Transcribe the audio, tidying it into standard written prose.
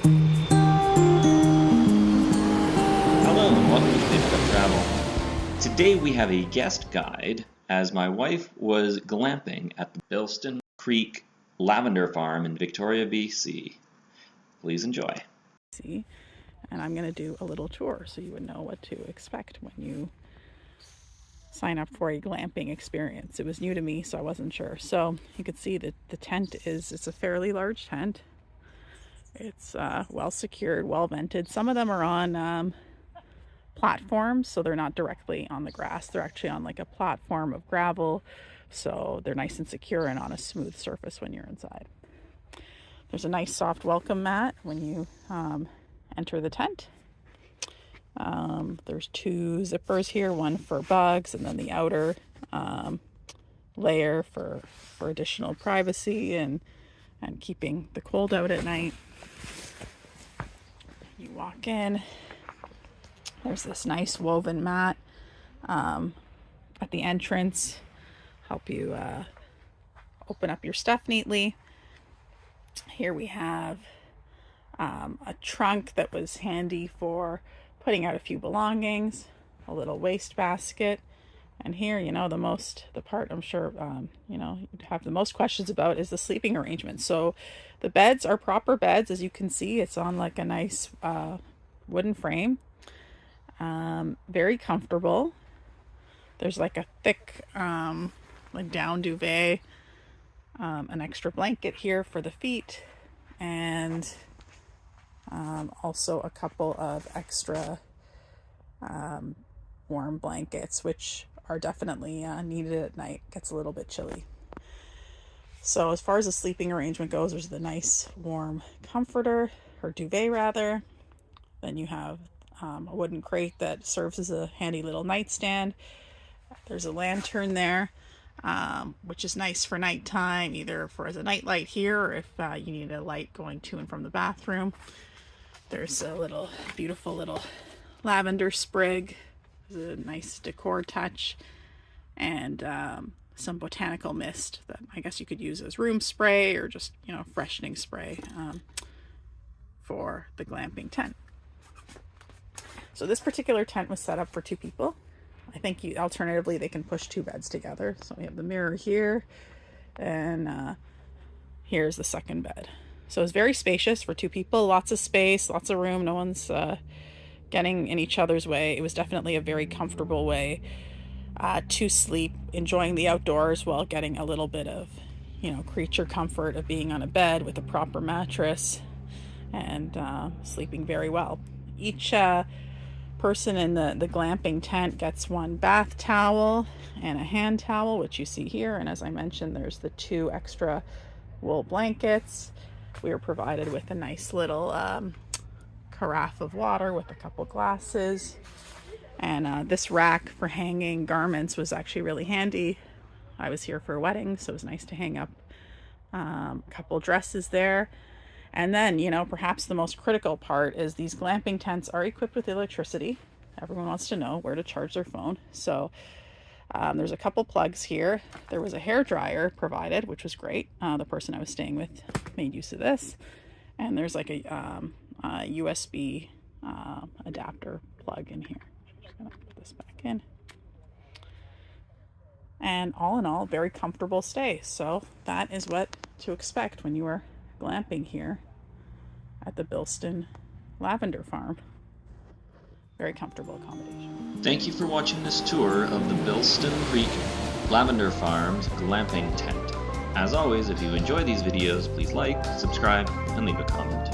Hello and welcome to Lavender Travel. Today we have a guest guide as my wife was glamping at the Bilston Creek Lavender Farm in Victoria, BC. Please enjoy. See, and I'm going to do a little tour so you would know what to expect when you sign up for a glamping experience. It was new to me, so I wasn't sure. So you can see that the tent it's a fairly large tent. It's well secured, well vented. Some of them are on platforms, so they're not directly on the grass. They're actually on like a platform of gravel, so they're nice and secure and on a smooth surface when you're inside. There's a nice soft welcome mat when you enter the tent. There's two zippers here, one for bugs and then the outer layer for additional privacy and keeping the cold out at night. You walk in. There's this nice woven mat at the entrance, help you open up your stuff neatly. Here we have a trunk that was handy for putting out a few belongings, a little waste basket, and here, the part I'm sure you'd have the most questions about is the sleeping arrangement. So the beds are proper beds, as you can see. It's on like a nice wooden frame. Very comfortable. There's like a thick like down duvet, an extra blanket here for the feet, and also a couple of extra warm blankets, which are definitely needed at night. It gets a little bit chilly. So as far as the sleeping arrangement goes, there's the nice warm comforter, or duvet rather. Then you have a wooden crate that serves as a handy little nightstand. There's a lantern there, which is nice for nighttime, either as a night light here or if you need a light going to and from the bathroom. There's a beautiful little lavender sprig. There's a nice decor touch, and some botanical mist that I guess you could use as room spray or just freshening spray for the glamping tent. So this particular tent was set up for two people. I think alternatively they can push two beds together. So we have the mirror here, and here's the second bed. So it's very spacious for two people, lots of space, lots of room. No one's getting in each other's way. It was definitely a very comfortable way to sleep, enjoying the outdoors while getting a little bit of, creature comfort of being on a bed with a proper mattress and sleeping very well. Each person in the glamping tent gets one bath towel and a hand towel, which you see here. And as I mentioned, there's the two extra wool blankets. We were provided with a nice little carafe of water with a couple glasses. And this rack for hanging garments was actually really handy. I was here for a wedding, so it was nice to hang up a couple dresses there. And then, perhaps the most critical part is these glamping tents are equipped with electricity. Everyone wants to know where to charge their phone. So there's a couple plugs here. There was a hair dryer provided, which was great. The person I was staying with made use of this. And there's like a USB adapter plug in here. Just gonna put this back in. And all in all, very comfortable stay. So that is what to expect when you are glamping here at the Bilston Lavender Farm. Very comfortable accommodation. Thank you for watching this tour of the Bilston Creek Lavender Farm's glamping tent. As always, if you enjoy these videos, please like, subscribe, and leave a comment.